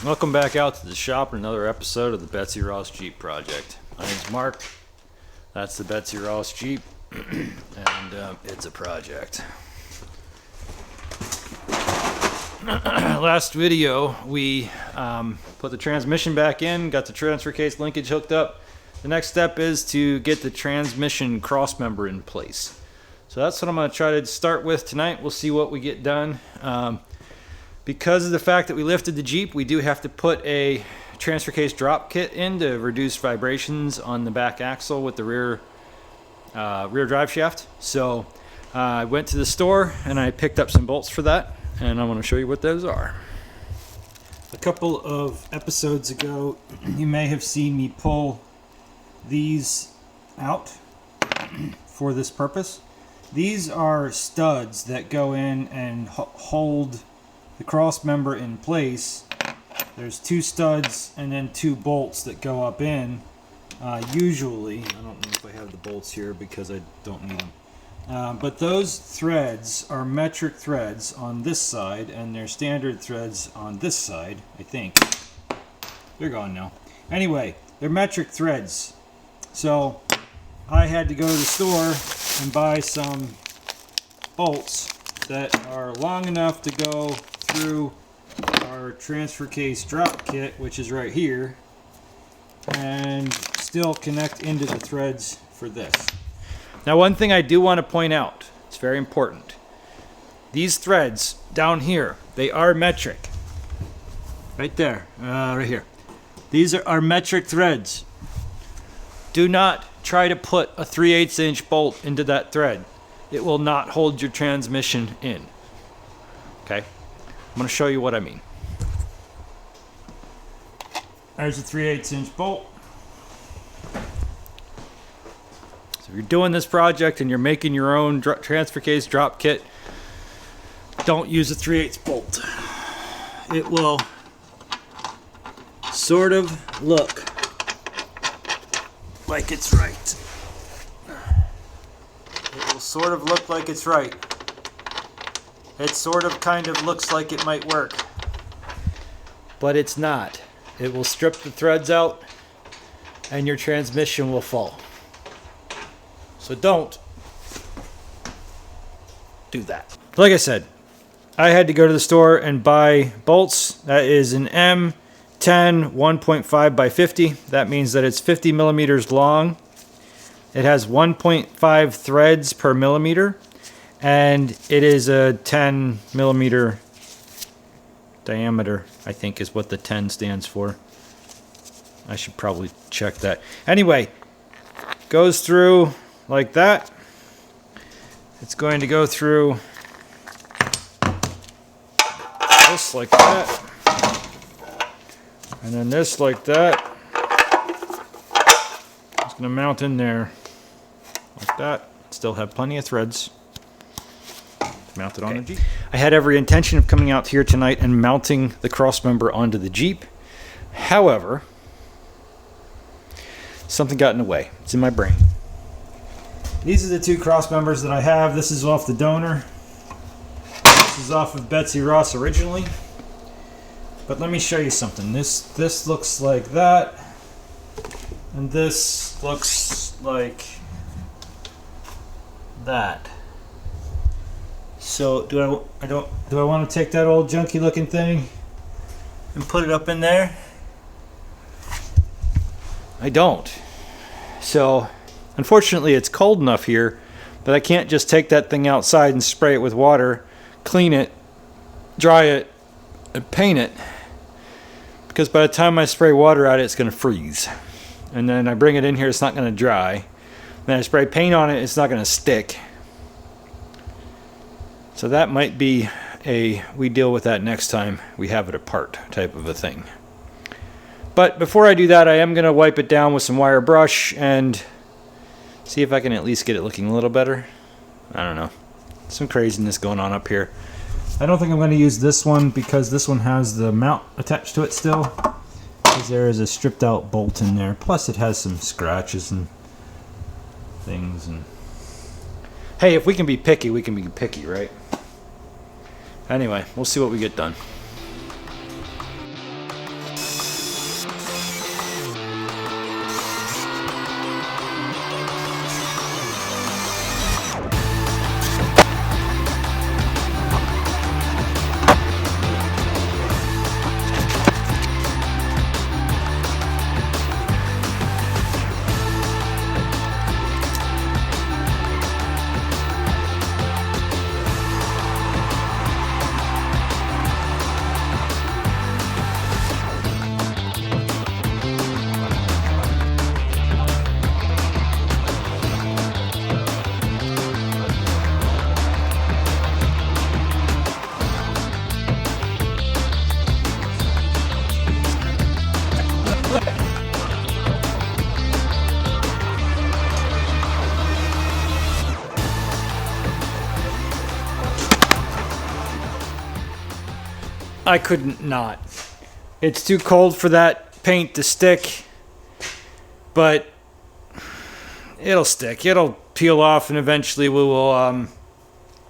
Welcome back out to the shop for another episode of the Betsy Ross Jeep Project. My name's Mark. That's the Betsy Ross Jeep, and it's a project. Last video, we put the transmission back in, got the transfer case linkage hooked up. The next step is to get the transmission crossmember in place. So that's what I'm going to try to start with tonight. We'll see what we get done. Because of the fact that we lifted the Jeep, we do have to put a transfer case drop kit in to reduce vibrations on the back axle with the rear drive shaft. So I went to the store and I picked up some bolts for that, and I want to show you what those are. A couple of episodes ago, you may have seen me pull these out for this purpose. These are studs that go in and hold the cross member in place. There's two studs and then two bolts that go up in. Usually, I don't know if I have the bolts here because I don't need them. But those threads are metric threads on this side, and they're standard threads on this side, I think. They're gone now. Anyway, they're metric threads. So I had to go to the store and buy some bolts that are long enough to go through our transfer case drop kit, which is right here, and still connect into the threads for this. Now, one thing I do want to point out, it's very important. These threads down here, they are metric. Right there, right here. These are metric threads. Do not try to put a 3/8 inch bolt into that thread. It will not hold your transmission in. Okay? I'm going to show you what I mean. There's a 3/8 inch bolt. So if you're doing this project and you're making your own transfer case drop kit, don't use a 3/8 bolt. It will sort of look like it's right. It will sort of look like it's right. It sort of kind of looks like it might work, but it's not. It will strip the threads out and your transmission will fall. So don't do that. Like I said, I had to go to the store and buy bolts. That is an M10 1.5 by 50. That means that it's 50 millimeters long. It has 1.5 threads per millimeter. And it is a 10 millimeter diameter, I think is what the 10 stands for. I should probably check that. Anyway, goes through like that. It's going to go through this like that. And then this like that. It's going to mount in there like that. Still have plenty of threads. Mounted on the Jeep. I had every intention of coming out here tonight and mounting the crossmember onto the Jeep. However, something got in the way. It's in my brain. These are the two crossmembers that I have. This is off the donor. This is off of Betsy Ross originally. But let me show you something. This looks like that, and this looks like that. So do I want to take that old junky looking thing and put it up in there? I don't. So unfortunately it's cold enough here that I can't just take that thing outside and spray it with water, clean it, dry it, and paint it, because by the time I spray water at it, it's going to freeze. And then I bring it in here, it's not going to dry. Then I spray paint on it, it's not going to stick. So that might be we deal with that next time we have it apart type of a thing. But before I do that, I am going to wipe it down with some wire brush and see if I can at least get it looking a little better. I don't know. Some craziness going on up here. I don't think I'm going to use this one because this one has the mount attached to it still. Because there is a stripped out bolt in there. Plus it has some scratches and things. And hey, if we can be picky, we can be picky, right? Anyway, we'll see what we get done. I couldn't not. It's too cold for that paint to stick, but it'll stick. It'll peel off, and eventually we will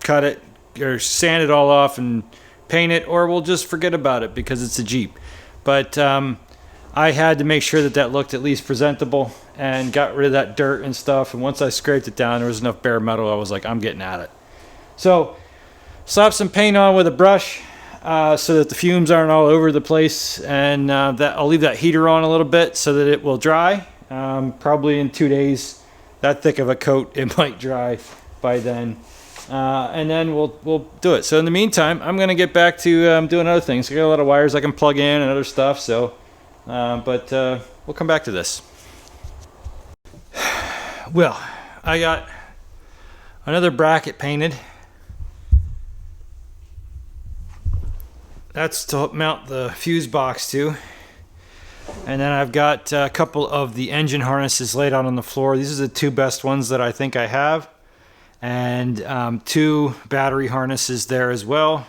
cut it or sand it all off and paint it, or we'll just forget about it because it's a Jeep. But I had to make sure that that looked at least presentable and got rid of that dirt and stuff. And once I scraped it down, there was enough bare metal. I was like, I'm getting at it. So slap some paint on with a brush so that the fumes aren't all over the place. And that I'll leave that heater on a little bit so that it will dry. Probably in 2 days. That thick of a coat, it might dry by then. And then we'll do it. So in the meantime, I'm going to get back to doing other things. I got a lot of wires I can plug in and other stuff. So, but we'll come back to this. Well, I got another bracket painted. That's to mount the fuse box to. And then I've got a couple of the engine harnesses laid out on the floor. These are the two best ones that I think I have. And 2 battery harnesses there as well.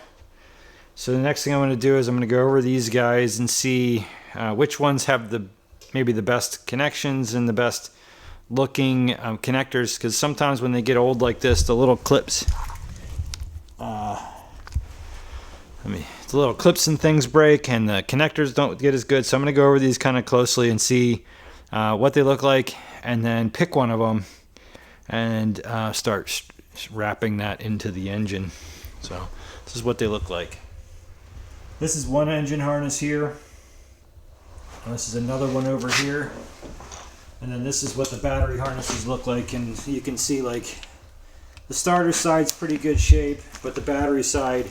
So the next thing I'm going to do is I'm going to go over these guys and see which ones have maybe the best connections and the best looking connectors, because sometimes when they get old like this, the little clips the little clips and things break and the connectors don't get as good. So I'm going to go over these kind of closely and see what they look like, and then pick one of them and start wrapping that into the engine. So this is what they look like. This is one engine harness here, and this is another one over here, and then this is what the battery harnesses look like. And you can see, like, the starter side's pretty good shape, but the battery side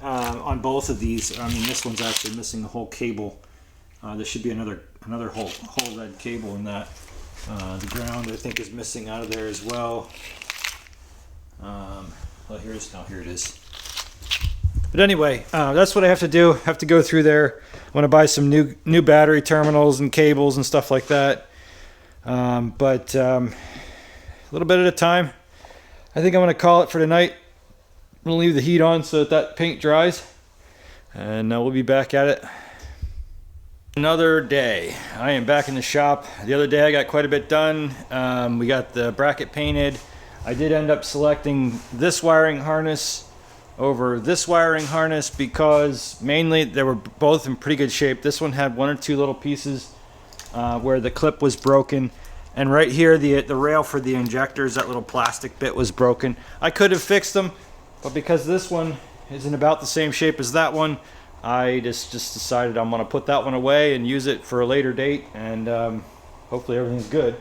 on both of these, I mean, this one's actually missing a whole cable. There should be another whole red cable in that. The ground, I think, is missing out of there as well. Well, here it is. But anyway, that's what I have to do. I have to go through there. I want to buy some new battery terminals and cables and stuff like that. But a little bit at a time. I think I'm going to call it for tonight. I'm going to leave the heat on so that paint dries. And we'll be back at it. Another day. I am back in the shop. The other day I got quite a bit done. We got the bracket painted. I did end up selecting this wiring harness over this wiring harness because mainly they were both in pretty good shape. This one had 1 or 2 little pieces where the clip was broken, and right here the rail for the injectors, that little plastic bit, was broken. I could have fixed them, but because this one is in about the same shape as that one, I just decided I'm going to put that one away and use it for a later date, and hopefully everything's good.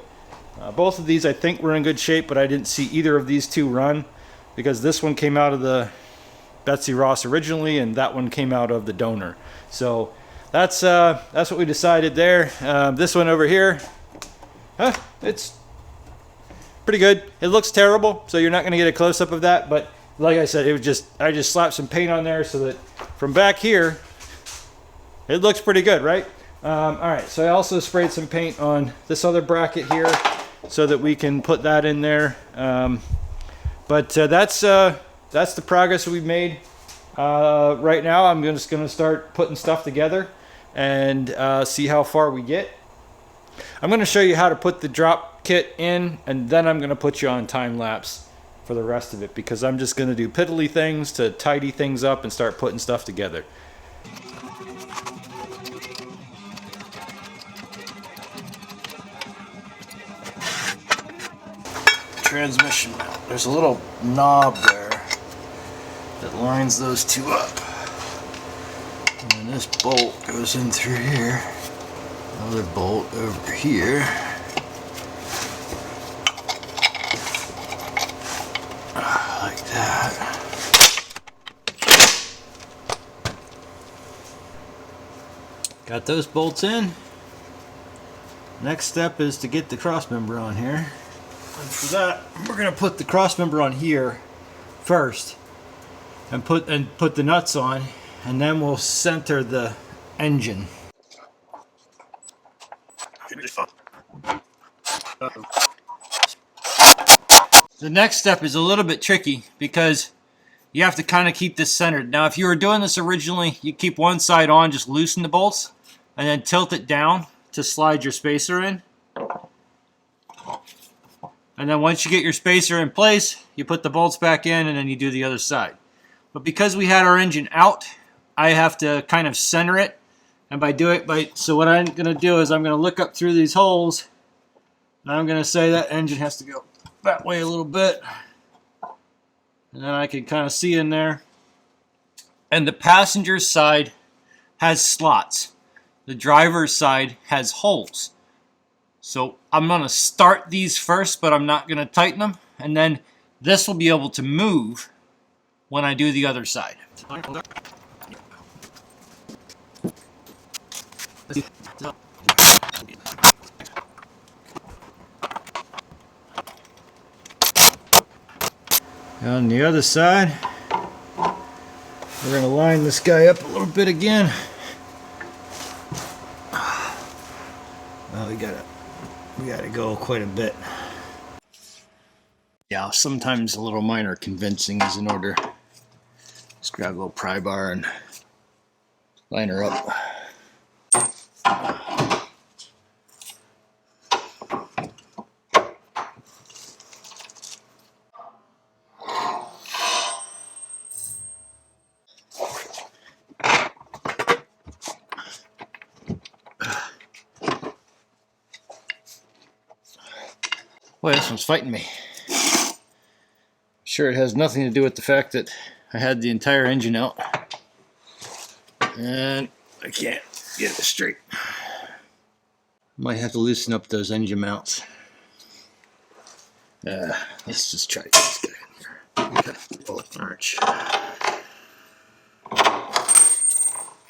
Both of these I think were in good shape, but I didn't see either of these two run because this one came out of the Betsy Ross originally, and that one came out of the donor. So that's what we decided there. This one over here, it's pretty good. It looks terrible, so you're not going to get a close-up of that, but like I said, I just slapped some paint on there so that from back here, it looks pretty good, right? Alright, so I also sprayed some paint on this other bracket here so that we can put that in there. But that's the progress we've made. Right now, I'm just going to start putting stuff together and see how far we get. I'm going to show you how to put the drop kit in, and then I'm going to put you on time lapse for the rest of it, because I'm just going to do piddly things to tidy things up and start putting stuff together. Transmission mount. There's a little knob there that lines those two up. And this bolt goes in through here. Another bolt over here. Like that. Got those bolts in. Next step is to get the cross member on here. And for that, we're going to put the cross member on here first and put the nuts on, and then we'll center the engine. The next step is a little bit tricky because you have to kind of keep this centered. Now, if you were doing this originally, you keep one side on, just loosen the bolts, and then tilt it down to slide your spacer in. And then once you get your spacer in place, you put the bolts back in, and then you do the other side. But because we had our engine out, I have to kind of center it. And so what I'm going to do is I'm going to look up through these holes, and I'm going to say that engine has to go that way a little bit. And then I can kind of see in there. And the passenger side has slots. The driver's side has holes. So I'm going to start these first, but I'm not going to tighten them. And then this will be able to move when I do the other side. On the other side, we're going to line this guy up a little bit again. Well, we gotta go quite a bit. Yeah, sometimes a little minor convincing is in order. Just grab a little pry bar and line her up. Boy, this one's fighting me. Sure, it has nothing to do with the fact that I had the entire engine out. And I can't get it straight. Might have to loosen up those engine mounts. Let's just try this guy in here. Oh, arch.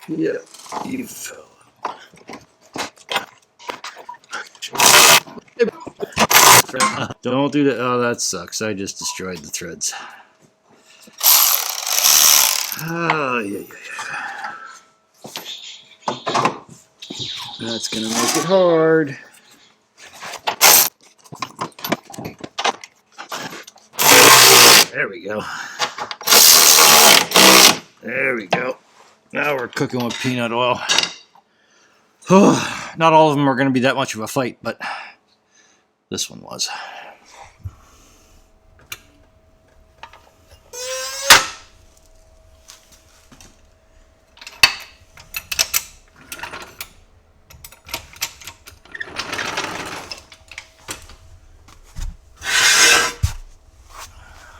Yeah, you fell. Don't do that. Oh, that sucks. I just destroyed the threads. Oh, yeah. That's gonna make it hard. There we go. There we go. Now we're cooking with peanut oil. Not all of them are going to be that much of a fight, but this one was.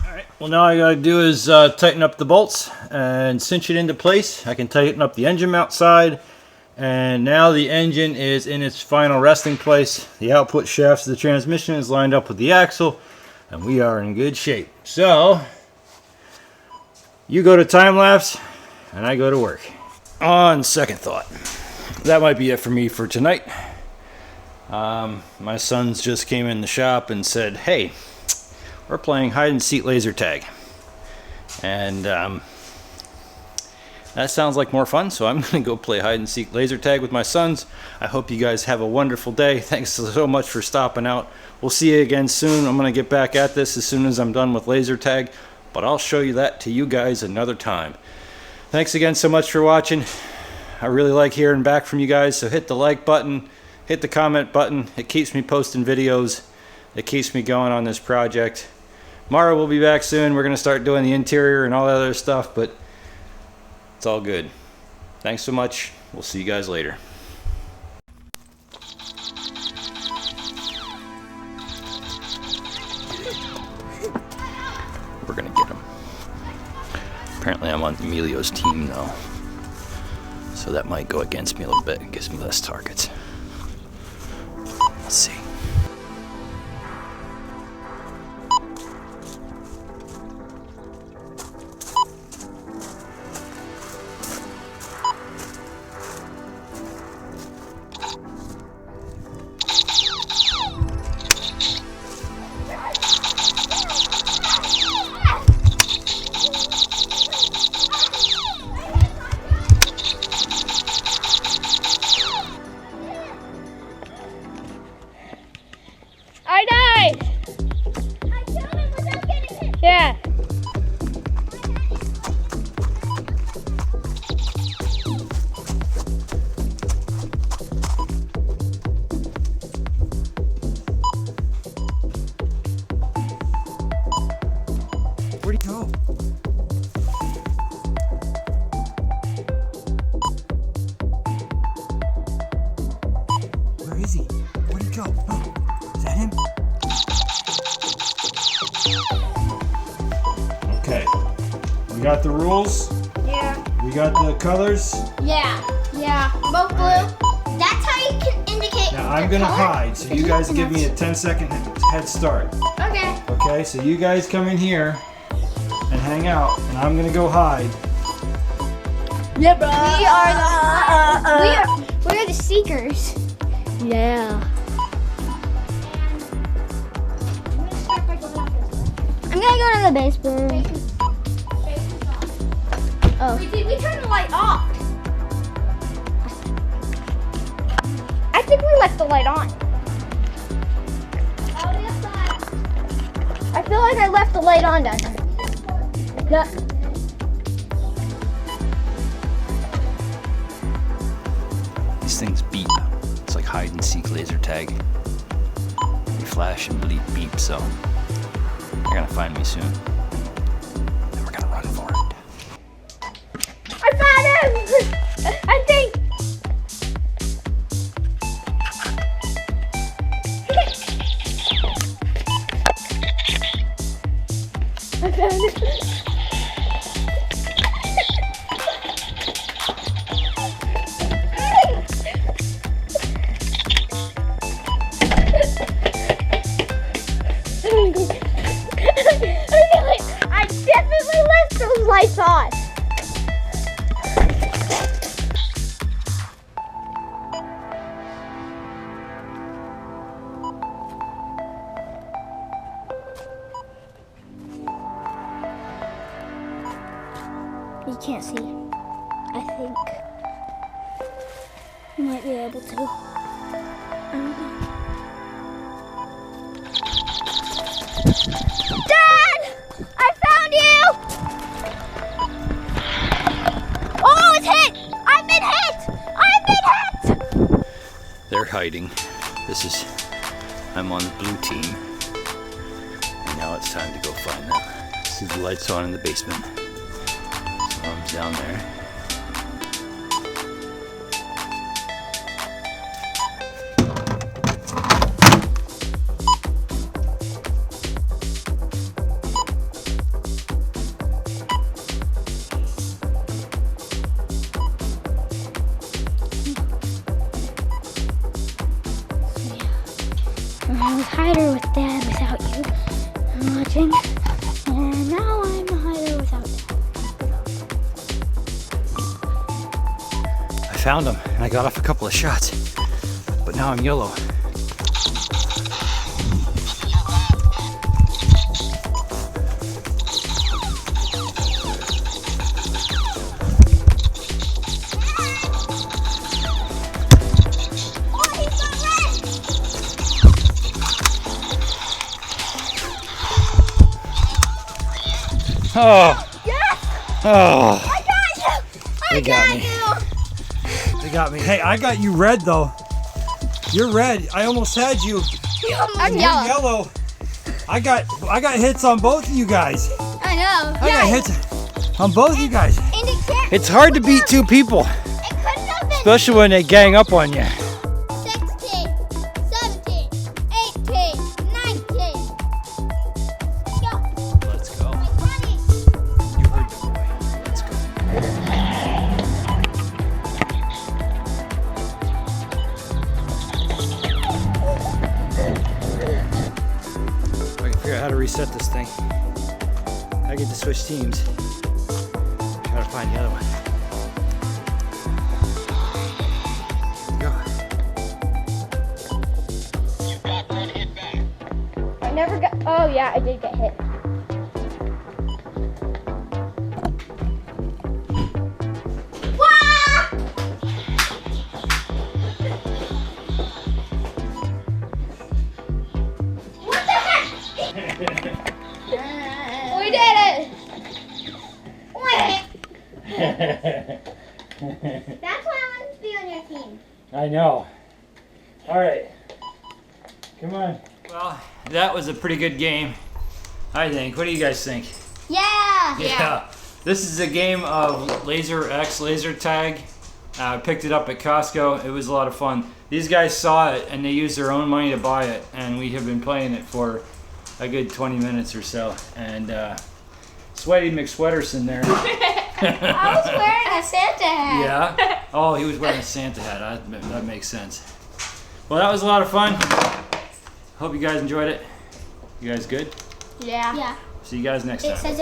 Alright, well now all I gotta do is tighten up the bolts and cinch it into place. I can tighten up the engine mount side. And now the engine is in its final resting place. The output shafts of the transmission is lined up with the axle, and we are in good shape. So, you go to time lapse, and I go to work. On second thought, that might be it for me for tonight. My sons just came in the shop and said, "Hey, we're playing hide and seek laser tag," and that sounds like more fun, so I'm going to go play hide and seek laser tag with my sons. I hope you guys have a wonderful day. Thanks so much for stopping out. We'll see you again soon. I'm going to get back at this as soon as I'm done with laser tag, but I'll show you that to you guys another time. Thanks again so much for watching. I really like hearing back from you guys, so hit the like button, hit the comment button. It keeps me posting videos. It keeps me going on this project. Mara will be back soon. We're going to start doing the interior and all that other stuff, but it's all good. Thanks so much. We'll see you guys later. We're gonna get him. Apparently I'm on Emilio's team now, so that might go against me a little bit. It gives me less targets. Let's see. go. Oh, is that him? Okay. We got the rules. Yeah. We got the colors. Yeah. Both blue. Right. That's how you can indicate. Now I'm gonna hide, so you guys give me a 10-second head start. Okay. Okay, so you guys come in here and hang out, and I'm gonna go hide. Yeah, bro. We are the seekers. Yeah. I'm gonna go to the basement. Oh. We turned the light off. I think we left the light on. I feel like I left the light on down here. Yeah. These things beep. It's like hide and seek laser tag. They flash and beep, so they're gonna find me soon. And we're gonna run for it. I found him! I think. I found him. I definitely left those lights on. You can't see. I think you might be able to. I don't know. Dad! I found you! Oh, it's hit! I've been hit! I've been hit! They're hiding. I'm on the blue team. And now it's time to go find them. See the lights on in the basement. Mom's down there. I was hider with Dad without you. I'm watching. And now I'm a hider without Dad. I found them, and I got off a couple of shots. But now I'm yellow. Oh! Yes! Oh! I got you! They got me. They got me. Hey, I got you red though. You're red. I almost had you. I'm You're yellow. yellow. I got hits on both of you guys. I know. I got hits on both of you guys. And it can't. It's hard to beat two people, It couldn't have been especially when they gang up on you. 16, 17, 18, 19. Go. Let's go. 20. You heard the boy. Let's go. I can figure out how to reset this thing. I get to switch teams. Gotta find the other one. Here we go. I never got. Oh, yeah, I did get hit. What the heck? We did it! That's why I wanted to be on your team. I know. All right. Come on. Well, that was a pretty good game, I think. What do you guys think? Yeah. Yeah. This is a game of laser tag. I picked it up at Costco. It was a lot of fun. These guys saw it and they used their own money to buy it, and we have been playing it for a good 20 minutes or so. And Sweaty McSweaterson there. I was wearing a Santa hat. Yeah? Oh, he was wearing a Santa hat. That makes sense. Well, that was a lot of fun. Hope you guys enjoyed it. You guys good? Yeah. See you guys next It time. says